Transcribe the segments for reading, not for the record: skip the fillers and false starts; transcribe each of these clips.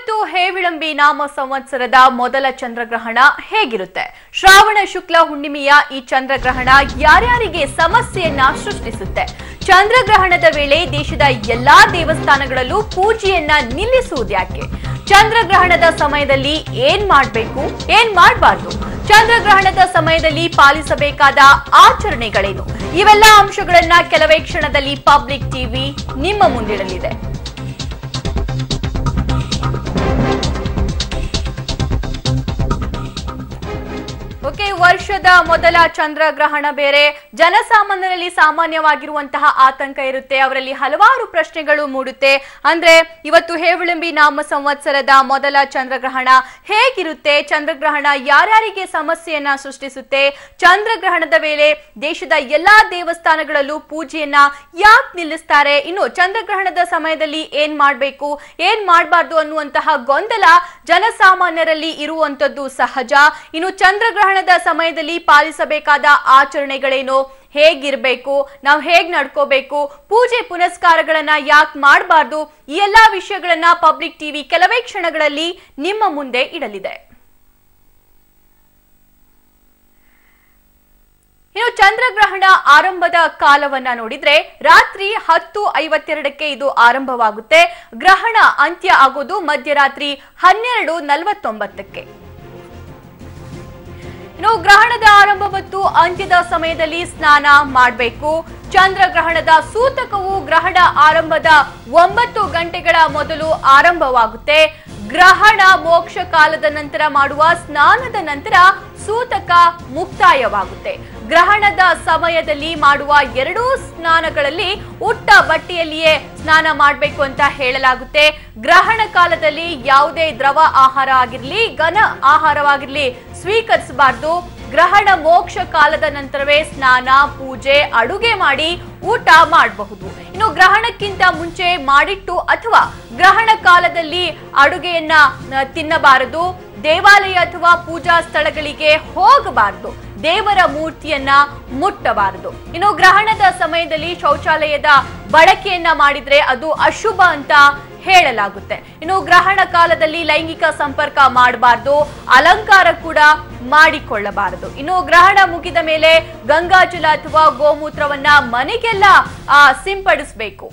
ಇವತ್ತು ಹೇವಿಳಂಬಿ ನಾಮ ಸಂವತ್ಸರದ ಮೊದಲ ಚಂದ್ರಗ್ರಹಣ ಹೇಗಿರುತ್ತೆ? ಶ್ರಾವಣ ಶುಕ್ಲ ಹುಣ್ಣಿಮೆಯ ಈ ಚಂದ್ರಗ್ರಹಣ ಯಾರ್ಯಾರಿಗೆ ಸಮಸ್ಯೆಯನ್ನ ಸೃಷ್ಟಿಸುತ್ತೆ? ಚಂದ್ರಗ್ರಹಣದ ವೇಳೆ ದೇಶದ ಎಲ್ಲಾ ದೇವಸ್ಥಾನಗಳಲ್ಲೂ ಪೂಜೆಯನ್ನ ನಿಲ್ಲಿಸುವುದ್ಯಾಕೆ? ಚಂದ್ರಗ್ರಹಣದ ಸಮಯದಲ್ಲಿ ಏನ್ ಮಾಡಬೇಕು, ಏನ್ ಮಾಡಬಾರ್ದು? ಚಂದ್ರಗ್ರಹಣದ ಸಮಯದಲ್ಲಿ ಪಾಲಿಸಬೇಕಾದ ಆಚರಣೆಗಳೇನು? ಇವೆಲ್ಲ ಅಂಶಗಳನ್ನ ಕೆಲವೇ ಕ್ಷಣದಲ್ಲಿ ಪಬ್ಲಿಕ್ ಟಿವಿ ನಿಮ್ಮ ಮುಂದಿಡಲಿದೆ. ವರ್ಷದ ಮೊದಲ ಚಂದ್ರಗ್ರಹಣ ಬೇರೆ, ಜನಸಾಮಾನ್ಯರಲ್ಲಿ ಸಾಮಾನ್ಯವಾಗಿರುವಂತಹ ಆತಂಕ ಇರುತ್ತೆ. ಅವರಲ್ಲಿ ಹಲವಾರು ಪ್ರಶ್ನೆಗಳು ಮೂಡುತ್ತೆ. ಅಂದ್ರೆ ಇವತ್ತು ಹೇವಿಳಂಬಿ ನಾಮ ಸಂವತ್ಸರದ ಮೊದಲ ಚಂದ್ರಗ್ರಹಣ ಹೇಗಿರುತ್ತೆ? ಚಂದ್ರಗ್ರಹಣ ಯಾರ್ಯಾರಿಗೆ ಸಮಸ್ಯೆಯನ್ನ ಸೃಷ್ಟಿಸುತ್ತೆ? ಚಂದ್ರಗ್ರಹಣದ ವೇಳೆ ದೇಶದ ಎಲ್ಲಾ ದೇವಸ್ಥಾನಗಳಲ್ಲೂ ಪೂಜೆಯನ್ನ ಯಾಕೆ ನಿಲ್ಲಿಸ್ತಾರೆ? ಇನ್ನು ಚಂದ್ರಗ್ರಹಣದ ಸಮಯದಲ್ಲಿ ಏನ್ ಮಾಡಬೇಕು, ಏನ್ ಮಾಡಬಾರ್ದು ಅನ್ನುವಂತಹ ಗೊಂದಲ ಜನಸಾಮಾನ್ಯರಲ್ಲಿ ಇರುವಂತದ್ದು ಸಹಜ. ಇನ್ನು ಚಂದ್ರಗ್ರಹಣದ ಸಮಯದಲ್ಲಿ ಪಾಲಿಸಬೇಕಾದ ಆಚರಣೆಗಳೇನು, ಹೇಗಿರಬೇಕು, ನಾವು ಹೇಗ್ ನಡ್ಕೋಬೇಕು, ಪೂಜೆ ಪುನಸ್ಕಾರಗಳನ್ನ ಯಾಕೆ ಮಾಡಬಾರ್ದು, ಈ ಎಲ್ಲಾ ವಿಷಯಗಳನ್ನ ಪಬ್ಲಿಕ್ ಟಿವಿ ಕೆಲವೇ ಕ್ಷಣಗಳಲ್ಲಿ ನಿಮ್ಮ ಮುಂದೆ ಇಡಲಿದೆ. ಇನ್ನು ಚಂದ್ರಗ್ರಹಣ ಆರಂಭದ ಕಾಲವನ್ನ ನೋಡಿದ್ರೆ ರಾತ್ರಿ 10:52ಕ್ಕೆ ಇದು ಆರಂಭವಾಗುತ್ತೆ. ಗ್ರಹಣ ಅಂತ್ಯ ಆಗೋದು ಮಧ್ಯರಾತ್ರಿ 12:49ಕ್ಕೆ. ಇನ್ನು ಗ್ರಹಣದ ಆರಂಭ ಮತ್ತು ಅಂತ್ಯದ ಸಮಯದಲ್ಲಿ ಸ್ನಾನ ಮಾಡಬೇಕು. ಚಂದ್ರಗ್ರಹಣದ ಸೂತಕವು ಗ್ರಹಣ ಆರಂಭದ 9 ಗಂಟೆಗಳ ಮೊದಲು ಆರಂಭವಾಗುತ್ತೆ. ಗ್ರಹಣ ಮೋಕ್ಷ ಕಾಲದ ನಂತರ ಮಾಡುವ ಸ್ನಾನದ ನಂತರ ಸೂತಕ ಮುಕ್ತಾಯವಾಗುತ್ತೆ. ಗ್ರಹಣದ ಸಮಯದಲ್ಲಿ ಮಾಡುವ 2 ಸ್ನಾನಗಳಲ್ಲಿ ಉಟ್ಟ ಬಟ್ಟೆಯಲ್ಲಿಯೇ ಸ್ನಾನ ಮಾಡಬೇಕು ಅಂತ ಹೇಳಲಾಗುತ್ತೆ. ಗ್ರಹಣ ಕಾಲದಲ್ಲಿ ಯಾವುದೇ ದ್ರವ ಆಹಾರ ಆಗಿರಲಿ, ಘನ ಆಹಾರವಾಗಿರಲಿ ಸ್ವೀಕರಿಸಬಾರದು. ಗ್ರಹಣ ಮೋಕ್ಷ ಕಾಲದ ನಂತರವೇ ಸ್ನಾನ, ಪೂಜೆ, ಅಡುಗೆ ಮಾಡಿ ಊಟ ಮಾಡಬಹುದು. ಇನ್ನು ಗ್ರಹಣಕ್ಕಿಂತ ಮುಂಚೆ ಮಾಡಿಟ್ಟು ಅಥವಾ ಗ್ರಹಣ ಕಾಲದಲ್ಲಿ ಅಡುಗೆಯನ್ನ ತಿನ್ನಬಾರದು. ದೇವಾಲಯ ಅಥವಾ ಪೂಜಾ ಸ್ಥಳಗಳಿಗೆ ಹೋಗಬಾರದು. ದೇವರ ಮೂರ್ತಿಯನ್ನ ಮುಟ್ಟಬಾರದು. ಇನ್ನು ಗ್ರಹಣದ ಸಮಯದಲ್ಲಿ ಶೌಚಾಲಯದ ಬಳಕೆಯನ್ನ ಮಾಡಿದ್ರೆ ಅದು ಅಶುಭ ಅಂತ ಹೇಳಲಾಗುತ್ತೆ. ಇನ್ನು ಗ್ರಹಣ ಕಾಲದಲ್ಲಿ ಲೈಂಗಿಕ ಸಂಪರ್ಕ ಮಾಡಬಾರದು, ಅಲಂಕಾರ ಕೂಡ ಮಾಡಿಕೊಳ್ಳಬಾರದು. ಇನ್ನು ಗ್ರಹಣ ಮುಗಿದ ಮೇಲೆ ಗಂಗಾಜಲ ಅಥವಾ ಗೋಮೂತ್ರವನ್ನ ಮನೆಗೆಲ್ಲ ಸಿಂಪಡಿಸಬೇಕು.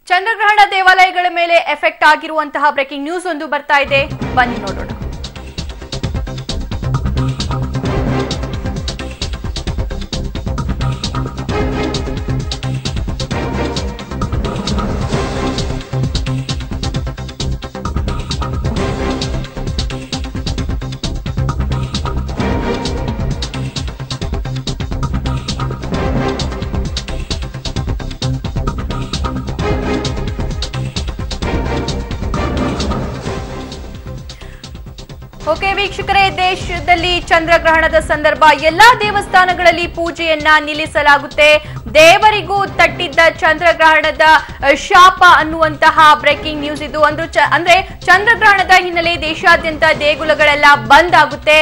ಚಂದ್ರಗ್ರಹಣ ದೇವಾಲಯಗಳ ಮೇಲೆ ಎಫೆಕ್ಟ್ ಆಗಿರುವಂತಹ ಬ್ರೇಕಿಂಗ್ ನ್ಯೂಸ್ ಒಂದು ಬರ್ತಾ ಇದೆ, ಬನ್ನಿ ನೋಡೋಣ. ವೀಕ್ಷಕರೇ, ದೇಶದಲ್ಲಿ ಚಂದ್ರಗ್ರಹಣದ ಸಂದರ್ಭ ಎಲ್ಲಾ ದೇವಸ್ಥಾನಗಳಲ್ಲಿ ಪೂಜೆಯನ್ನ ನಿಲ್ಲಿಸಲಾಗುತ್ತೆ. ದೇವರಿಗೂ ತಟ್ಟಿದ್ದ ಚಂದ್ರಗ್ರಹಣದ ಶಾಪ ಅನ್ನುವಂತಹ ಬ್ರೇಕಿಂಗ್ ನ್ಯೂಸ್ ಇದು. ಅಂದ್ರೆ ಚಂದ್ರಗ್ರಹಣದ ಹಿನ್ನೆಲೆ ದೇಶಾದ್ಯಂತ ದೇಗುಲಗಳೆಲ್ಲ ಬಂದ್ ಆಗುತ್ತೆ.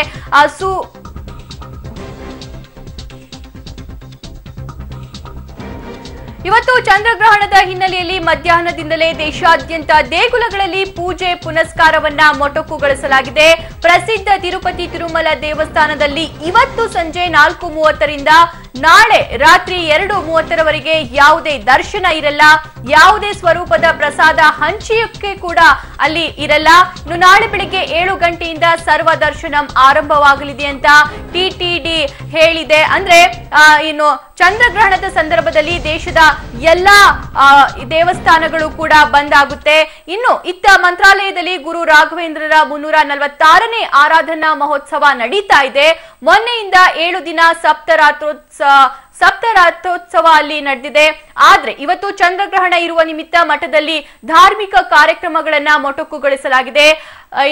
ಇವತ್ತು ಚಂದ್ರಗ್ರಹಣದ ಹಿನ್ನೆಲೆಯಲ್ಲಿ ಮಧ್ಯಾಹ್ನದಿಂದಲೇ ದೇಶಾದ್ಯಂತ ದೇಗುಲಗಳಲ್ಲಿ ಪೂಜೆ ಪುನಸ್ಕಾರವನ್ನ ಮೊಟಕುಗೊಳಿಸಲಾಗಿದೆ. ಪ್ರಸಿದ್ಧ ತಿರುಪತಿ ತಿರುಮಲ ದೇವಸ್ಥಾನದಲ್ಲಿ ಇವತ್ತು ಸಂಜೆ 4:30ರಿಂದ ನಾಳೆ ರಾತ್ರಿ 2:30ರವರೆಗೆ ಯಾವುದೇ ದರ್ಶನ ಇರಲ್ಲ. ಯಾವುದೇ ಸ್ವರೂಪದ ಪ್ರಸಾದ ಹಂಚಿಕೆ ಕೂಡ ಅಲ್ಲಿ ಇರಲ್ಲ. ಇನ್ನು ನಾಳೆ ಬೆಳಿಗ್ಗೆ 7 ಗಂಟೆಯಿಂದ ಸರ್ವ ದರ್ಶನಂ ಆರಂಭವಾಗಲಿದೆ ಅಂತ ಟಿಟಿಡಿ ಹೇಳಿದೆ. ಅಂದ್ರೆ ಇನ್ನು ಚಂದ್ರಗ್ರಹಣದ ಸಂದರ್ಭದಲ್ಲಿ ದೇಶದ ಎಲ್ಲಾ ದೇವಸ್ಥಾನಗಳು ಕೂಡ ಬಂದ್ ಆಗುತ್ತೆ. ಇನ್ನು ಇತ್ತ ಮಂತ್ರಾಲಯದಲ್ಲಿ ಗುರು ರಾಘವೇಂದ್ರರ 346ನೇ ಆರಾಧನಾ ಮಹೋತ್ಸವ ನಡೀತಾ ಇದೆ. ಮೊನ್ನೆಯಿಂದ 7 ದಿನ ಸಪ್ತರಾತ್ರೋತ್ಸವ ಅಲ್ಲಿ ನಡೆದಿದೆ. ಆದ್ರೆ ಇವತ್ತು ಚಂದ್ರಗ್ರಹಣ ಇರುವ ನಿಮಿತ್ತ ಮಠದಲ್ಲಿ ಧಾರ್ಮಿಕ ಕಾರ್ಯಕ್ರಮಗಳನ್ನ ಮೊಟಕುಗೊಳಿಸಲಾಗಿದೆ.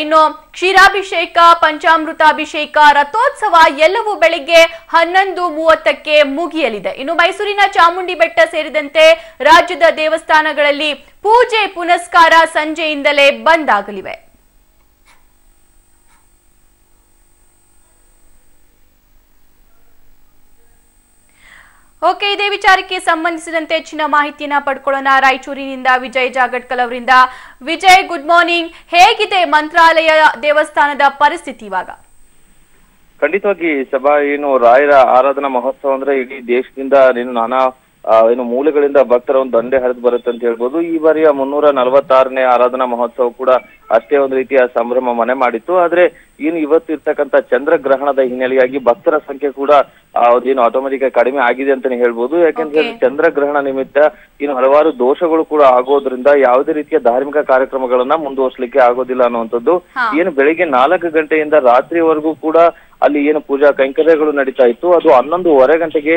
ಇನ್ನು ಕ್ಷೀರಾಭಿಷೇಕ, ಪಂಚಾಮೃತಾಭಿಷೇಕ, ರಥೋತ್ಸವ ಎಲ್ಲವೂ ಬೆಳಿಗ್ಗೆ 11:30ಕ್ಕೆ ಮುಗಿಯಲಿದೆ. ಇನ್ನು ಮೈಸೂರಿನ ಚಾಮುಂಡಿ ಬೆಟ್ಟ ಸೇರಿದಂತೆ ರಾಜ್ಯದ ದೇವಸ್ಥಾನಗಳಲ್ಲಿ ಪೂಜೆ ಪುನಸ್ಕಾರ ಸಂಜೆಯಿಂದಲೇ ಬಂದ್ ಆಗಲಿವೆ. ಓಕೆ, ಇದೇ ವಿಚಾರಕ್ಕೆ ಸಂಬಂಧಿಸಿದಂತೆ ಹೆಚ್ಚಿನ ಮಾಹಿತಿಯನ್ನ ಪಡ್ಕೊಳ್ಳೋಣ ರಾಯಚೂರಿನಿಂದ ವಿಜಯ್ ಜಾಗಡ್ಕಲ್ ಅವರಿಂದ. Vijay, good morning. ಹೇಗಿದೆ ಮಂತ್ರಾಲಯ ದೇವಸ್ಥಾನದ ಪರಿಸ್ಥಿತಿ ಇವಾಗ? ಖಂಡಿತವಾಗಿ ಸಭಾ, ರಾಯರ ಆರಾಧನಾ ಮಹೋತ್ಸವ ಅಂದ್ರೆ ಇಡೀ ದೇಶದಿಂದ ನಾನಾ ಮೂಲೆಗಳಿಂದ ಭಕ್ತರ ಒಂದು ದಂಡೆ ಹರಿದು ಬರುತ್ತೆ ಅಂತ ಹೇಳ್ಬೋದು. ಈ ಬಾರಿಯ 346ನೇ ಆರಾಧನಾ ಮಹೋತ್ಸವ ಕೂಡ ಅಷ್ಟೇ ಒಂದು ರೀತಿಯ ಸಂಭ್ರಮ ಮನೆ ಮಾಡಿತ್ತು. ಆದ್ರೆ ಇವತ್ತು ಇರ್ತಕ್ಕಂಥ ಚಂದ್ರಗ್ರಹಣದ ಹಿನ್ನೆಲೆಯಾಗಿ ಭಕ್ತರ ಸಂಖ್ಯೆ ಕೂಡ ಆಟೋಮೆಟಿಕ್ ಆಗಿ ಕಡಿಮೆ ಆಗಿದೆ ಅಂತಾನೆ ಹೇಳ್ಬೋದು. ಯಾಕೆಂದ್ರೆ ಚಂದ್ರಗ್ರಹಣ ನಿಮಿತ್ತ ಹಲವಾರು ದೋಷಗಳು ಕೂಡ ಆಗೋದ್ರಿಂದ ಯಾವುದೇ ರೀತಿಯ ಧಾರ್ಮಿಕ ಕಾರ್ಯಕ್ರಮಗಳನ್ನ ಮುಂದುವರ್ಸ್ಲಿಕ್ಕೆ ಆಗೋದಿಲ್ಲ ಅನ್ನುವಂಥದ್ದು. ಬೆಳಿಗ್ಗೆ 4 ಗಂಟೆಯಿಂದ ರಾತ್ರಿವರೆಗೂ ಕೂಡ ಅಲ್ಲಿ ಪೂಜಾ ಕೈಂಕರ್ಯಗಳು ನಡೀತಾ ಇತ್ತು. ಅದು 11:15 ಗಂಟೆಗೆ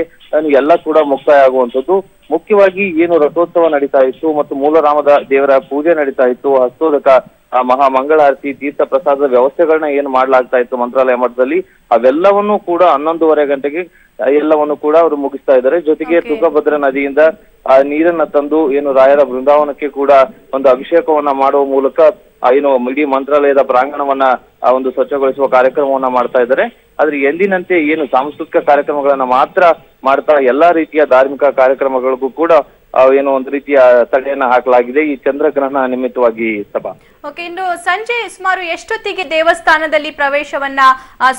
ಎಲ್ಲ ಕೂಡ ಮುಕ್ತಾಯ ಆಗುವಂಥದ್ದು. ಮುಖ್ಯವಾಗಿ ರಥೋತ್ಸವ ನಡೀತಾ ಇತ್ತು ಮತ್ತು ಮೂಲರಾಮದ ದೇವರ ಪೂಜೆ ನಡೀತಾ ಇತ್ತು. ಹಸ್ತೋದಕ, ಮಹಾ ಮಂಗಳಾರತಿ, ತೀರ್ಥ ಪ್ರಸಾದದ ವ್ಯವಸ್ಥೆಗಳನ್ನ ಮಾಡ್ಲಾಗ್ತಾ ಇತ್ತು ಮಂತ್ರಾಲಯ ಮಠದಲ್ಲಿ. ಅವೆಲ್ಲವನ್ನೂ ಕೂಡ 11:15 ಗಂಟೆಗೆ ಎಲ್ಲವನ್ನು ಕೂಡ ಅವರು ಮುಗಿಸ್ತಾ ಇದ್ದಾರೆ. ಜೊತೆಗೆ ತುಂಗಭದ್ರಾ ನದಿಯಿಂದ ನೀರನ್ನ ತಂದು ರಾಯರ ಬೃಂದಾವನಕ್ಕೆ ಕೂಡ ಒಂದು ಅಭಿಷೇಕವನ್ನ ಮಾಡುವ ಮೂಲಕ ಇಡೀ ಮಂತ್ರಾಲಯದ ಪ್ರಾಂಗಣವನ್ನ ಒಂದು ಸ್ವಚ್ಛಗೊಳಿಸುವ ಕಾರ್ಯಕ್ರಮವನ್ನ ಮಾಡ್ತಾ ಇದ್ದಾರೆ. ಆದ್ರೆ ಎಂದಿನಂತೆ ಸಾಂಸ್ಕೃತಿಕ ಕಾರ್ಯಕ್ರಮಗಳನ್ನ ಮಾತ್ರ ಮಾಡ್ತಾ ಎಲ್ಲಾ ರೀತಿಯ ಧಾರ್ಮಿಕ ಕಾರ್ಯಕ್ರಮಗಳಿಗೂ ಕೂಡ ಒಂದು ರೀತಿಯ ತಡೆಯನ್ನ ಹಾಕಲಾಗಿದೆ ಈ ಚಂದ್ರಗ್ರಹಣ ನಿಮಿತ್ತವಾಗಿ. ಸಭಾ, ಓಕೆ, ಇನ್ನು ಸಂಜೆ ಸುಮಾರು ಎಷ್ಟೊತ್ತಿಗೆ ದೇವಸ್ಥಾನದಲ್ಲಿ ಪ್ರವೇಶವನ್ನ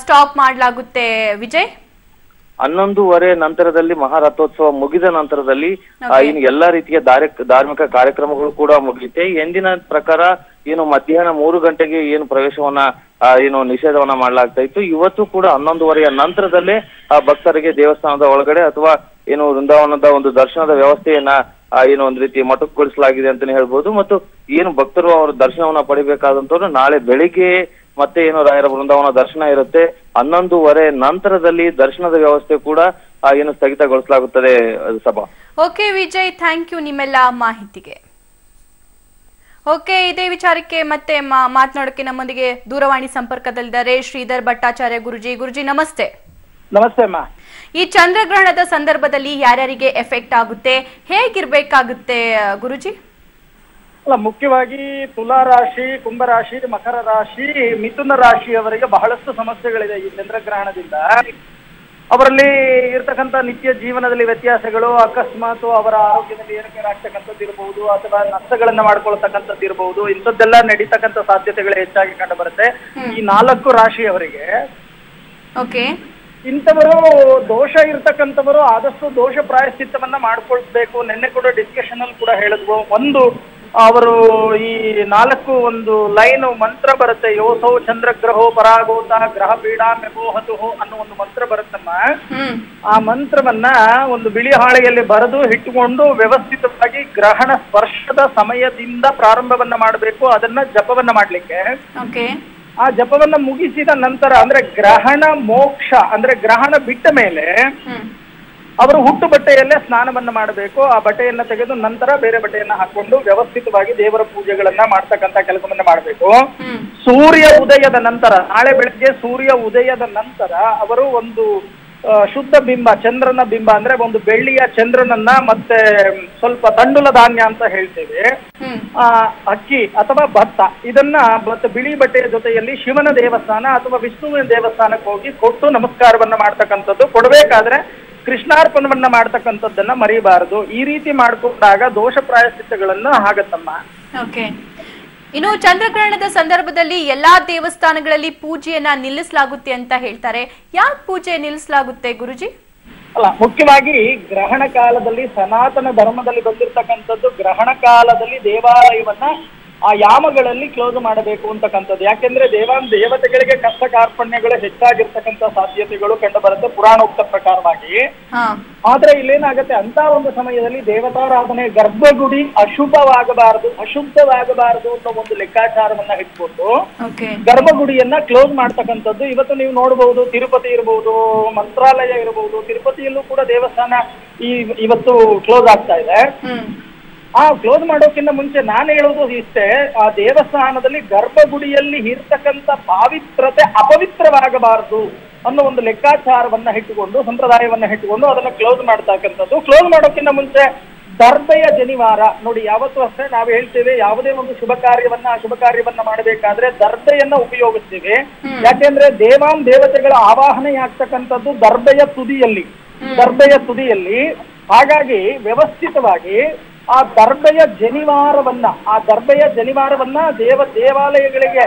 ಸ್ಟಾಪ್ ಮಾಡಲಾಗುತ್ತೆ ವಿಜಯ್? 11:15 ನಂತರದಲ್ಲಿ ಮಹಾರಥೋತ್ಸವ ಮುಗಿದ ನಂತರದಲ್ಲಿ ಎಲ್ಲಾ ರೀತಿಯ ಧಾರ್ಮಿಕ ಕಾರ್ಯಕ್ರಮಗಳು ಕೂಡ ಮುಗಿಯುತ್ತೆ. ಎಂದಿನ ಪ್ರಕಾರ ಮಧ್ಯಾಹ್ನ 3 ಗಂಟೆಗೆ ಪ್ರವೇಶವನ್ನ ನಿಷೇಧವನ್ನ ಮಾಡ್ಲಾಗ್ತಾ ಇತ್ತು. ಇವತ್ತು ಕೂಡ 11:15 ನಂತರದಲ್ಲೇ ಭಕ್ತರಿಗೆ ದೇವಸ್ಥಾನದ ಒಳಗಡೆ ಅಥವಾ ವೃಂದಾವನದ ಒಂದು ದರ್ಶನದ ವ್ಯವಸ್ಥೆಯನ್ನ ಒಂದು ರೀತಿ ಮೊಟಕುಗೊಳಿಸಲಾಗಿದೆ ಅಂತಾನೆ ಹೇಳ್ಬೋದು. ಮತ್ತು ಭಕ್ತರು ಅವರ ದರ್ಶನವನ್ನ ಪಡಿಬೇಕಾದಂತವ್ರು ನಾಳೆ ಬೆಳಿಗ್ಗೆ ಮತ್ತೆ ರಾಯರ ಬೃಂದಾವನ ದರ್ಶನ ಇರುತ್ತೆ. 11:15 ನಂತರದಲ್ಲಿ ದರ್ಶನದ ವ್ಯವಸ್ಥೆ ಕೂಡ ಸ್ಥಗಿತಗೊಳಿಸಲಾಗುತ್ತದೆ. ಸಭಾ, ಓಕೆ ವಿಜಯ್, ಥ್ಯಾಂಕ್ ಯು ನಿಮ್ಮೆಲ್ಲ ಮಾಹಿತಿಗೆ. ಓಕೆ, ಇದೇ ವಿಚಾರಕ್ಕೆ ಮತ್ತೆ ಮಾತನಾಡೋಕೆ ನಮ್ಮೊಂದಿಗೆ ದೂರವಾಣಿ ಸಂಪರ್ಕದಲ್ಲಿದ್ದಾರೆ ಶ್ರೀಧರ್ ಭಟ್ಟಾಚಾರ್ಯ ಗುರುಜಿ. ನಮಸ್ತೆ. ನಮಸ್ತೆ ಅಮ್ಮ. ಈ ಚಂದ್ರಗ್ರಹಣದ ಸಂದರ್ಭದಲ್ಲಿ ಯಾರ್ಯಾರಿಗೆ ಎಫೆಕ್ಟ್ ಆಗುತ್ತೆ, ಹೇಗಿರ್ಬೇಕಾಗುತ್ತೆ ಗುರುಜಿ? ಅಲ್ಲ, ಮುಖ್ಯವಾಗಿ ತುಲಾ ರಾಶಿ, ಕುಂಭರಾಶಿ, ಮಕರ ರಾಶಿ, ಮಿಥುನ ರಾಶಿಯವರಿಗೆ ಬಹಳಷ್ಟು ಸಮಸ್ಯೆಗಳಿದೆ ಈ ಚಂದ್ರಗ್ರಹಣದಿಂದ. ಅವರಲ್ಲಿ ಇರ್ತಕ್ಕಂಥ ನಿತ್ಯ ಜೀವನದಲ್ಲಿ ವ್ಯತ್ಯಾಸಗಳು, ಅಕಸ್ಮಾತ್ ಅವರ ಆರೋಗ್ಯದಲ್ಲಿ ಏರಿಕೆಯಾಗ್ತಕ್ಕಂಥದ್ದು ಇರಬಹುದು, ಅಥವಾ ನಷ್ಟಗಳನ್ನ ಮಾಡ್ಕೊಳ್ತಕ್ಕಂಥದ್ದು ಇರಬಹುದು. ಇಂಥದ್ದೆಲ್ಲ ನಡೀತಕ್ಕಂಥ ಸಾಧ್ಯತೆಗಳು ಹೆಚ್ಚಾಗಿ ಕಂಡು ಬರುತ್ತೆ ಈ 4 ರಾಶಿಯವರಿಗೆ. ಓಕೆ, ಇಂಥವರು ದೋಷ ಇರ್ತಕ್ಕಂಥವರು ಆದಷ್ಟು ದೋಷ ಪ್ರಾಯಶ್ಚಿತ್ತವನ್ನ ಮಾಡ್ಕೊಳ್ಬೇಕು. ನಿನ್ನೆ ಕೂಡ ಡಿಸ್ಕಷನ್ ಅಲ್ಲಿ ಕೂಡ ಹೇಳಿದ್ವು. ಒಂದು ಅವರು ಈ 4 ಒಂದು ಲೈನ್ ಮಂತ್ರ ಬರುತ್ತೆ. ಯೋಸೌ ಚಂದ್ರಗ್ರಹೋ ಪರಾಗೋತ ಗ್ರಹ ಪೀಡಾ ಮೆಗೋಹತು ಅನ್ನೋ ಒಂದು ಮಂತ್ರ ಬರುತ್ತಮ್ಮ. ಆ ಮಂತ್ರವನ್ನ ಒಂದು ಬಿಳಿ ಹಾಳೆಯಲ್ಲಿ ಬರೆದು ಇಟ್ಟುಕೊಂಡು ವ್ಯವಸ್ಥಿತವಾಗಿ ಗ್ರಹಣ ಸ್ಪರ್ಶದ ಸಮಯದಿಂದ ಪ್ರಾರಂಭವನ್ನ ಮಾಡಬೇಕು. ಅದನ್ನ ಜಪವನ್ನ ಮಾಡ್ಲಿಕ್ಕೆ. ಆ ಜಪವನ್ನ ಮುಗಿಸಿದ ನಂತರ ಅಂದ್ರೆ ಗ್ರಹಣ ಮೋಕ್ಷ ಅಂದ್ರೆ ಗ್ರಹಣ ಬಿಟ್ಟ ಮೇಲೆ ಅವರು ಹುಟ್ಟು ಬಟ್ಟೆಯಲ್ಲೇ ಸ್ನಾನವನ್ನ ಮಾಡಬೇಕು. ಆ ಬಟ್ಟೆಯನ್ನ ತೆಗೆದು ನಂತರ ಬೇರೆ ಬಟ್ಟೆಯನ್ನ ಹಾಕೊಂಡು ವ್ಯವಸ್ಥಿತವಾಗಿ ದೇವರ ಪೂಜೆಗಳನ್ನ ಮಾಡ್ತಕ್ಕಂಥ ಕೆಲಸವನ್ನ ಮಾಡಬೇಕು. ಸೂರ್ಯ ಉದಯದ ನಂತರ, ನಾಳೆ ಬೆಳಗ್ಗೆ ಸೂರ್ಯ ಉದಯದ ನಂತರ ಅವರು ಒಂದು ಶುದ್ಧ ಬಿಂಬ, ಚಂದ್ರನ ಬಿಂಬ ಅಂದ್ರೆ ಒಂದು ಬೆಳ್ಳಿಯ ಚಂದ್ರನನ್ನ ಮತ್ತೆ ಸ್ವಲ್ಪ ತಂಡುಲ ಧಾನ್ಯ ಅಂತ ಹೇಳ್ತೇವೆ, ಅಕ್ಕಿ ಅಥವಾ ಭತ್ತ, ಇದನ್ನ ಮತ್ತೆ ಬಿಳಿ ಬಟ್ಟೆಯ ಜೊತೆಯಲ್ಲಿ ಶಿವನ ದೇವಸ್ಥಾನ ಅಥವಾ ವಿಷ್ಣುವಿನ ದೇವಸ್ಥಾನಕ್ಕೆ ಹೋಗಿ ಕೊಟ್ಟು ನಮಸ್ಕಾರವನ್ನ ಮಾಡ್ತಕ್ಕಂಥದ್ದು. ಕೊಡಬೇಕಾದ್ರೆ ಕೃಷ್ಣಾರ್ಪಣವನ್ನ ಮಾಡ್ತಕ್ಕಂಥದ್ದನ್ನ ಮರಿಬಾರದು. ಈ ರೀತಿ ಮಾಡ್ಕೊಂಡಾಗ ದೋಷ ಪ್ರಾಯಶ್ಚಿತ್ತಗಳನ್ನ ಆಗತ್ತಮ್ಮ. ಓಕೆ, ಇನ್ನು ಚಂದ್ರಗ್ರಹಣದ ಸಂದರ್ಭದಲ್ಲಿ ಎಲ್ಲಾ ದೇವಸ್ಥಾನಗಳಲ್ಲಿ ಪೂಜೆಯನ್ನ ನಿಲ್ಲಿಸಲಾಗುತ್ತೆ ಅಂತ ಹೇಳ್ತಾರೆ. ಯಾಕೆ ಪೂಜೆ ನಿಲ್ಲಿಸಲಾಗುತ್ತೆ ಗುರುಜಿ? ಅಲ್ಲ, ಮುಖ್ಯವಾಗಿ ಗ್ರಹಣ ಕಾಲದಲ್ಲಿ ಸನಾತನ ಧರ್ಮದಲ್ಲಿ ಬಂದಿರತಕ್ಕಂಥದ್ದು ಗ್ರಹಣ ಕಾಲದಲ್ಲಿ ದೇವಾಲಯವನ್ನ ಆ ಯಾಮಗಳಲ್ಲಿ ಕ್ಲೋಸ್ ಮಾಡಬೇಕು ಅಂತಕ್ಕಂಥದ್ದು. ಯಾಕೆಂದ್ರೆ ದೇವತೆಗಳಿಗೆ ಕಷ್ಟ ಕಾರ್ಪಣ್ಯಗಳು ಹೆಚ್ಚಾಗಿರ್ತಕ್ಕಂಥ ಸಾಧ್ಯತೆಗಳು ಕಂಡು ಬರುತ್ತೆ ಪುರಾಣೋಕ್ತ ಪ್ರಕಾರವಾಗಿ. ಆದ್ರೆ ಇಲ್ಲೇನಾಗತ್ತೆ, ಅಂತ ಒಂದು ಸಮಯದಲ್ಲಿ ದೇವತಾರಾಧನೆ ಗರ್ಭಗುಡಿ ಅಶುದ್ಧವಾಗಬಾರದು ಅನ್ನೋ ಒಂದು ಲೆಕ್ಕಾಚಾರವನ್ನ ಇಟ್ಕೊಂಡು ಗರ್ಭಗುಡಿಯನ್ನ ಕ್ಲೋಸ್ ಮಾಡ್ತಕ್ಕಂಥದ್ದು. ಇವತ್ತು ನೀವು ನೋಡಬಹುದು, ತಿರುಪತಿ ಇರಬಹುದು, ಮಂತ್ರಾಲಯ ಇರಬಹುದು, ತಿರುಪತಿಯಲ್ಲೂ ಕೂಡ ದೇವಸ್ಥಾನ ಇವತ್ತು ಕ್ಲೋಸ್ ಆಗ್ತಾ ಇದೆ. ಕ್ಲೋಸ್ ಮಾಡೋಕ್ಕಿಂತ ಮುಂಚೆ ನಾನು ಹೇಳೋದು ಇಷ್ಟೇ, ಆ ದೇವಸ್ಥಾನದಲ್ಲಿ ಗರ್ಭಗುಡಿಯಲ್ಲಿ ಇರ್ತಕ್ಕಂಥ ಪಾವಿತ್ರತೆ ಅಪವಿತ್ರವಾಗಬಾರದು ಅನ್ನೋ ಒಂದು ಲೆಕ್ಕಾಚಾರವನ್ನ ಇಟ್ಟುಕೊಂಡು, ಸಂಪ್ರದಾಯವನ್ನ ಇಟ್ಟುಕೊಂಡು ಅದನ್ನ ಕ್ಲೋಸ್ ಮಾಡ್ತಕ್ಕಂಥದ್ದು. ಕ್ಲೋಸ್ ಮಾಡೋಕ್ಕಿಂತ ಮುಂಚೆ ದರ್ಬೆಯ ಜನಿವಾರ ನೋಡಿ, ಯಾವತ್ತೂ ಅಷ್ಟೇ ನಾವು ಹೇಳ್ತೇವೆ, ಯಾವುದೇ ಒಂದು ಶುಭ ಕಾರ್ಯವನ್ನ ಮಾಡಬೇಕಾದ್ರೆ ದರ್ಬೆಯನ್ನ ಉಪಯೋಗಿಸ್ತೇವೆ. ಯಾಕೆಂದ್ರೆ ದೇವಾನ್ ದೇವತೆಗಳ ಆವಾಹನೆ ಆಗ್ತಕ್ಕಂಥದ್ದು ದರ್ಬೆಯ ತುದಿಯಲ್ಲಿ. ದರ್ಬೆಯ ತುದಿಯಲ್ಲಿ. ಹಾಗಾಗಿ ವ್ಯವಸ್ಥಿತವಾಗಿ ಆ ದರ್ಬೆಯ ಜನಿವಾರವನ್ನ ದೇವಾಲಯಗಳಿಗೆ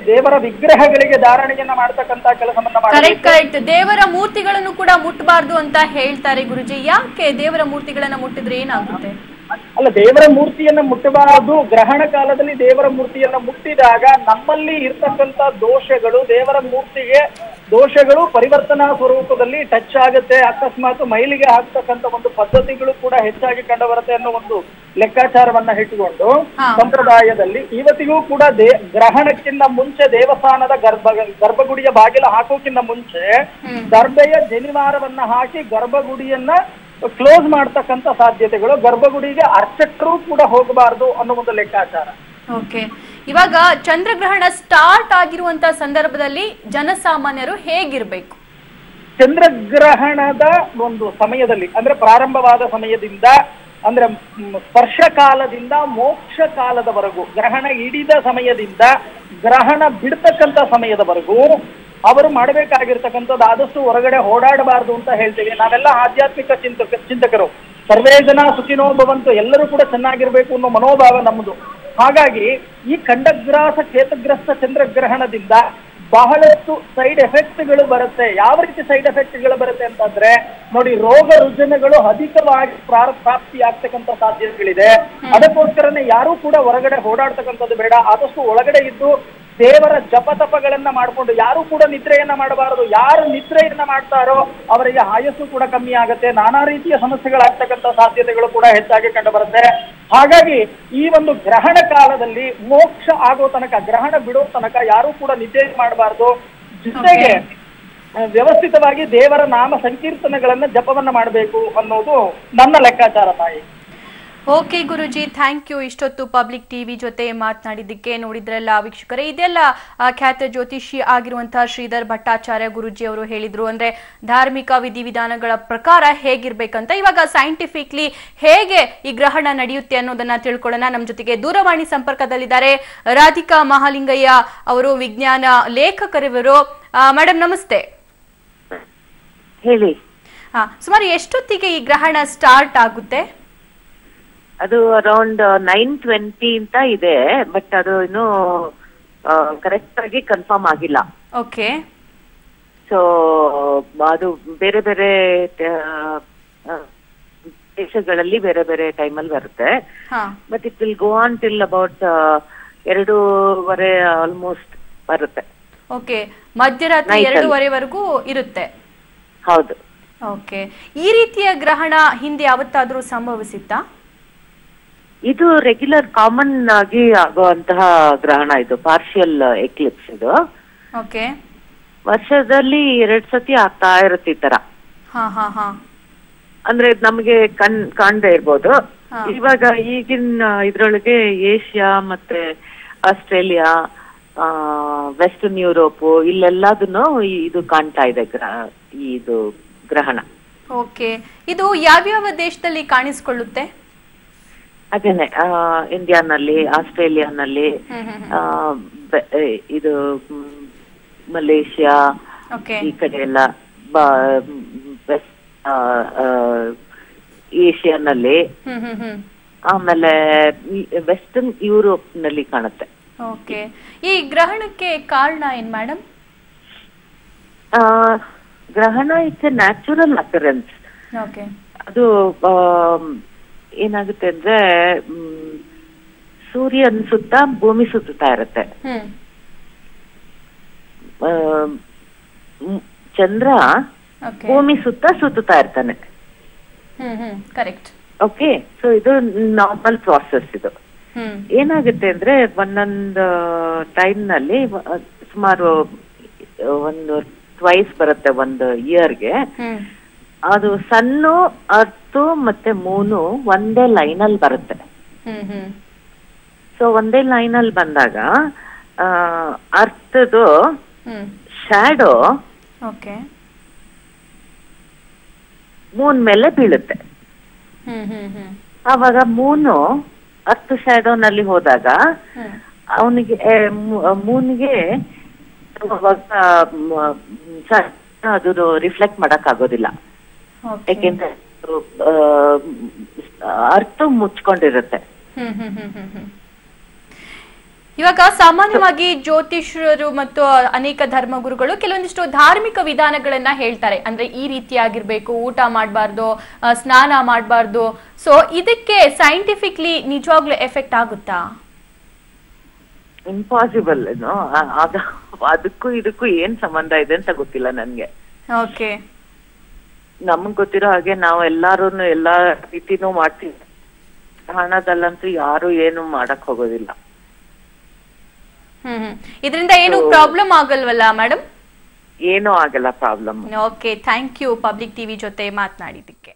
ದೇವರ ವಿಗ್ರಹಗಳಿಗೆ ಧಾರಣೆಯನ್ನ ಮಾಡ್ತಕ್ಕಂತ ಕೆಲಸವನ್ನ ಕರೆಕ್ಟ್. ದೇವರ ಮೂರ್ತಿಗಳನ್ನು ಕೂಡ ಮುಟ್ಟಬಾರ್ದು ಅಂತ ಹೇಳ್ತಾರೆ ಗುರುಜಿ. ಯಾಕೆ ದೇವರ ಮೂರ್ತಿಗಳನ್ನ ಮುಟ್ಟಿದ್ರೆ ಏನಾಗುತ್ತೆ? ಅಲ್ಲ, ದೇವರ ಮೂರ್ತಿಯನ್ನ ಮುಟ್ಟಬಾರದು. ಗ್ರಹಣ ಕಾಲದಲ್ಲಿ ದೇವರ ಮೂರ್ತಿಯನ್ನ ಮುಟ್ಟಿದಾಗ ನಮ್ಮಲ್ಲಿ ಇರ್ತಕ್ಕಂಥ ದೋಷಗಳು, ದೇವರ ಮೂರ್ತಿಗೆ ದೋಷಗಳು ಪರಿವರ್ತನಾ ಸ್ವರೂಪದಲ್ಲಿ ಟಚ್ ಆಗುತ್ತೆ. ಅಕಸ್ಮಾತ್ ಮೈಲಿಗೆ ಹಾಕ್ತಕ್ಕಂಥ ಒಂದು ಪದ್ಧತಿಗಳು ಕೂಡ ಹೆಚ್ಚಾಗಿ ಕಂಡುಬರುತ್ತೆ ಅನ್ನೋ ಒಂದು ಲೆಕ್ಕಾಚಾರವನ್ನ ಇಟ್ಟುಕೊಂಡು ಸಂಪ್ರದಾಯದಲ್ಲಿ ಇವತ್ತಿಗೂ ಕೂಡ ಗ್ರಹಣಕ್ಕಿಂತ ಮುಂಚೆ ದೇವಸ್ಥಾನದ ಗರ್ಭಗುಡಿಯ ಬಾಗಿಲ ಹಾಕೋಕ್ಕಿಂತ ಮುಂಚೆ ದರ್ಬೆಯ ಜನಿವಾರವನ್ನ ಹಾಕಿ ಗರ್ಭಗುಡಿಯನ್ನ ಕ್ಲೋಸ್ ಮಾಡ್ತಕ್ಕಂಥ ಸಾಧ್ಯತೆಗಳು, ಗರ್ಭಗುಡಿಗೆ ಅರ್ಚಕರು ಕೂಡ ಹೋಗಬಾರದು ಅನ್ನೋ ಒಂದು ಲೆಕ್ಕಾಚಾರ. ಓಕೆ, ಇವಾಗ ಚಂದ್ರಗ್ರಹಣ ಸ್ಟಾರ್ಟ್ ಆಗಿರುವಂತ ಸಂದರ್ಭದಲ್ಲಿ ಜನಸಾಮಾನ್ಯರು ಹೇಗಿರ್ಬೇಕು? ಚಂದ್ರಗ್ರಹಣದ ಒಂದು ಸಮಯದಲ್ಲಿ ಅಂದ್ರೆ ಪ್ರಾರಂಭವಾದ ಸಮಯದಿಂದ ಅಂದ್ರೆ ಸ್ಪರ್ಶ ಕಾಲದಿಂದ ಮೋಕ್ಷ ಕಾಲದವರೆಗೂ, ಗ್ರಹಣ ಹಿಡಿದ ಸಮಯದಿಂದ ಗ್ರಹಣ ಬಿಡ್ತಕ್ಕಂಥ ಸಮಯದವರೆಗೂ ಅವರು ಮಾಡಬೇಕಾಗಿರ್ತಕ್ಕಂಥದ್ದು ಆದಷ್ಟು ಹೊರಗಡೆ ಓಡಾಡಬಾರ್ದು ಅಂತ ಹೇಳ್ತೀವಿ. ನಾವೆಲ್ಲ ಆಧ್ಯಾತ್ಮಿಕ ಚಿಂತಕರು. ಸರ್ವೇ ಜನ ಸುಖಿನೋ ಭವಂತು, ಎಲ್ಲರೂ ಕೂಡ ಚೆನ್ನಾಗಿರ್ಬೇಕು ಅನ್ನೋ ಮನೋಭಾವ ನಮ್ಮದು. ಹಾಗಾಗಿ ಈ ಖಂಡಗ್ರಾಸ ಕೇತುಗ್ರಸ್ತ ಚಂದ್ರಗ್ರಹಣದಿಂದ ಬಹಳಷ್ಟು ಸೈಡ್ ಎಫೆಕ್ಟ್ಗಳು ಬರುತ್ತೆ. ಯಾವ ರೀತಿ ಸೈಡ್ ಎಫೆಕ್ಟ್ಗಳು ಬರುತ್ತೆ ಅಂತಂದ್ರೆ ನೋಡಿ, ರೋಗ ರುಜಿನಗಳು ಅಧಿಕವಾಗಿ ಪ್ರಾಪ್ತಿ ಆಗ್ತಕ್ಕಂಥ ಸಾಧ್ಯತೆಗಳಿದೆ. ಅದಕ್ಕೋಸ್ಕರನೇ ಯಾರೂ ಕೂಡ ಹೊರಗಡೆ ಓಡಾಡ್ತಕ್ಕಂಥದ್ದು ಬೇಡ. ಆದಷ್ಟು ಒಳಗಡೆ ಇದ್ದು ದೇವರ ಜಪತಪಗಳನ್ನ ಮಾಡಿಕೊಂಡು, ಯಾರು ಕೂಡ ನಿದ್ರೆಯನ್ನ ಮಾಡಬಾರದು. ಯಾರು ನಿದ್ರೆಯನ್ನ ಮಾಡ್ತಾರೋ ಅವರಿಗೆ ಆಯಸ್ಸು ಕೂಡ ಕಮ್ಮಿ ಆಗುತ್ತೆ. ನಾನಾ ರೀತಿಯ ಸಮಸ್ಯೆಗಳಾಗ್ತಕ್ಕಂಥ ಸಾಧ್ಯತೆಗಳು ಕೂಡ ಹೆಚ್ಚಾಗಿ ಕಂಡು ಬರುತ್ತೆ. ಹಾಗಾಗಿ ಈ ಒಂದು ಗ್ರಹಣ ಕಾಲದಲ್ಲಿ ಮೋಕ್ಷ ಆಗೋ ತನಕ, ಗ್ರಹಣ ಬಿಡೋ ತನಕ ಯಾರು ಕೂಡ ನಿದ್ದೆ ಮಾಡಬಾರ್ದು. ಜೊತೆಗೆ ವ್ಯವಸ್ಥಿತವಾಗಿ ದೇವರ ನಾಮ ಸಂಕೀರ್ತನೆಗಳನ್ನ ಜಪವನ್ನ ಮಾಡಬೇಕು ಅನ್ನೋದು ನನ್ನ ಲೆಕ್ಕಾಚಾರ ತಾಯಿ. Okay Guruji, thank you. ಇಷ್ಟೊತ್ತು ಪಬ್ಲಿಕ್ ಟಿವಿ ಜೊತೆ ಮಾತನಾಡಿದ್ದಕ್ಕೆ. ನೋಡಿದ್ರಲ್ಲ ವೀಕ್ಷಕರೇ, ಇದೆಲ್ಲ ಖ್ಯಾತ ಜ್ಯೋತಿಷಿ ಆಗಿರುವಂತಹ ಶ್ರೀಧರ್ ಭಟ್ಟಾಚಾರ್ಯ ಗುರುಜಿ ಅವರು ಹೇಳಿದ್ರು. ಅಂದ್ರೆ ಧಾರ್ಮಿಕ ವಿಧಿವಿಧಾನಗಳ ಪ್ರಕಾರ ಹೇಗಿರ್ಬೇಕಂತ. ಇವಾಗ ಸೈಂಟಿಫಿಕ್ಲಿ ಹೇಗೆ ಈ ಗ್ರಹಣ ನಡೆಯುತ್ತೆ ಅನ್ನೋದನ್ನ ತಿಳ್ಕೊಳ್ಳೋಣ. ನಮ್ಮ ಜೊತೆಗೆ ದೂರವಾಣಿ ಸಂಪರ್ಕದಲ್ಲಿದ್ದಾರೆ ರಾಧಿಕಾ ಮಹಾಲಿಂಗಯ್ಯ ಅವರು, ವಿಜ್ಞಾನ ಲೇಖಕರಿವರು. ಮೇಡಮ್ ನಮಸ್ತೆ. ಹೇಳಿ. ಸುಮಾರು ಎಷ್ಟೊತ್ತಿಗೆ ಈ ಗ್ರಹಣ ಸ್ಟಾರ್ಟ್ ಆಗುತ್ತೆ? ಅದು ಅರೌಂಡ್ 9:20 ಅಂತ ಇದೆ, ಬಟ್ ಅದು ಇನ್ನು ಕರೆಕ್ಟ್ ಆಗಿ ಕನ್ಫರ್ಮ್ ಆಗಿಲ್ಲ. ಓಕೆ. ಸೊ ಅದು ಬೇರೆ ಬೇರೆ ದೇಶಗಳಲ್ಲಿ ಬೇರೆ ಬೇರೆ ಟೈಮಲ್ಲಿ ಬರುತ್ತೆ. But it will go on till about 2:30 almost ಬರುತ್ತೆ. ಓಕೆ, ಮಧ್ಯರಾತ್ರಿ 2:30ವರೆಗೂ ಇರುತ್ತೆ. ಹೌದು. ಓಕೆ, ಈ ರೀತಿಯ ಗ್ರಹಣ ಹಿಂದೆ ಯಾವತ್ತಾದ್ರೂ ಸಂಭವಿಸಿತ್ತಾ? ಇದು ರೆಗ್ಯುಲರ್ ಕಾಮನ್ ಆಗಿ ಆಗುವಂತಹ ಗ್ರಹಣ. ಇದು ಪಾರ್ಷಿಯಲ್ ಎಕ್ಲಿಪ್ಸ್. ಇದು ಓಕೆ, ವರ್ಷದಲ್ಲಿ 2 ಸತಿ ಆಗ್ತಾ ಇರುತ್ತೆ ಈ ತರ. ಅಂದ್ರೆ ನಮ್ಗೆ ಕಾಣದೇ ಇರ್ಬೋದು. ಇವಾಗ ಈಗಿನ ಇದ್ರೊಳಗೆ ಏಷ್ಯಾ ಮತ್ತೆ ಆಸ್ಟ್ರೇಲಿಯಾ, ವೆಸ್ಟರ್ನ್ ಯುರೋಪ್ ಇಲ್ಲೆಲ್ಲದನ್ನು ಇದು ಕಾಣ್ತಾ ಇದೆ ಇದು ಗ್ರಹಣ. ಓಕೆ, ಇದು ಯಾವ್ಯಾವ ದೇಶದಲ್ಲಿ ಕಾಣಿಸ್ಕೊಳ್ಳುತ್ತೆ? ಅದೇನೆ ಇಂಡಿಯಾನಲ್ಲಿ, ಆಸ್ಟ್ರೇಲಿಯಾನಲ್ಲಿ, ಇದು ಮಲೇಷಿಯಾ ಈ ಕಡೆ ಎಲ್ಲ, ಏಷ್ಯಾನಲ್ಲಿ, ಆಮೇಲೆ ವೆಸ್ಟರ್ನ್ ಯುರೋಪ್ ನಲ್ಲಿ ಕಾಣುತ್ತೆ. ಓಕೆ, ಈ ಗ್ರಹಣಕ್ಕೆ ಕಾರಣ ಏನ್ ಮೇಡಮ್? ಗ್ರಹಣ ಇಟ್ಸ್ ಎ ನ್ಯಾಚುರಲ್ ಅಕರೆನ್ಸ್. ಅದು ಏನಾಗುತ್ತೆ ಅಂದ್ರೆ ಸೂರ್ಯನ ಸುತ್ತ ಭೂಮಿ ಸುತ್ತಾ ಇರುತ್ತೆ. ಚಂದ್ರ ಭೂಮಿ ಸುತ್ತಾ ಇರ್ತಾನೆ. ಓಕೆ, ಸೊ ಇದು ನಾರ್ಮಲ್ ಪ್ರಾಸೆಸ್. ಇದು ಏನಾಗುತ್ತೆ ಅಂದ್ರೆ ಒಂದೊಂದು ಟೈಮ್ ನಲ್ಲಿ ಸುಮಾರು ಒಂದು ಟ್ವೈಸ್ ಬರುತ್ತೆ ಒಂದು ಇಯರ್ಗೆ. ಅದು ಸನ್ನು, ಅರ್ತ್ ಮತ್ತೆ ಮೂನು ಒಂದೇ ಲೈನ್ ಅಲ್ಲಿ ಬರುತ್ತೆ. ಸೊ ಒಂದೇ ಲೈನ್ ಅಲ್ಲಿ ಬಂದಾಗ ಅರ್ಥದು ಶ್ಯಾಡೋ ಮೂನ್ ಮೇಲೆ ಬೀಳುತ್ತೆ. ಆವಾಗ ಮೂನು ಅರ್ತ್ ಶ್ಯಾಡೋನಲ್ಲಿ ಹೋದಾಗ ಮೂನ್ಗೆ ಅದು ರಿಫ್ಲೆಕ್ಟ್ ಮಾಡಕ್ ಆಗೋದಿಲ್ಲ. ಯಾಕೆಂದ್ರೆ ಅರ್ಥ ಮುಚ್ಕೊಂಡಿರುತ್ತೆ. ಇವಾಗ ಸಾಮಾನ್ಯವಾಗಿ ಜ್ಯೋತಿಷ್ಯರು ಮತ್ತು ಅನೇಕ ಧರ್ಮಗುರುಗಳು ಕೆಲವೊಂದಿಷ್ಟು ಧಾರ್ಮಿಕ ವಿಧಾನಗಳನ್ನ ಹೇಳ್ತಾರೆ. ಅಂದ್ರೆ ಈ ರೀತಿಯಾಗಿರ್ಬೇಕು, ಊಟ ಮಾಡಬಾರ್ದು, ಸ್ನಾನ ಮಾಡಬಾರ್ದು. ಸೊ ಇದಕ್ಕೆ ಸೈಂಟಿಫಿಕ್ಲಿ ನಿಜವಾಗ್ಲೂ ಎಫೆಕ್ಟ್ ಆಗುತ್ತಾ? ಇಂಪಾಸಿಬಲ್. ಅದಕ್ಕೂ ಇದಕ್ಕೂ ಏನ್ ಸಂಬಂಧ ಇದೆ ಅಂತ ಗೊತ್ತಿಲ್ಲ ನನ್ಗೆ. ಓಕೆ, ನಮಗ್ ಗೊತ್ತಿರೋ ಹಾಗೆ ನಾವು ಎಲ್ಲಾರು ಎಲ್ಲಾ ರೀತಿನೂ ಮಾಡ್ತೀವಿ. ಹಣದಲ್ಲಂತೂ ಯಾರು ಏನು ಮಾಡಕ್ ಹೋಗೋದಿಲ್ಲ. ಇದರಿಂದ ಏನು ಪ್ರಾಬ್ಲಮ್ ಆಗಲ್ವಲ್ಲ ಮೇಡಮ್? ಏನೂ ಆಗಲ್ಲ problem. Okay, thank you Public TV ಜೊತೆ ಮಾತನಾಡಿದ್ದಕ್ಕೆ.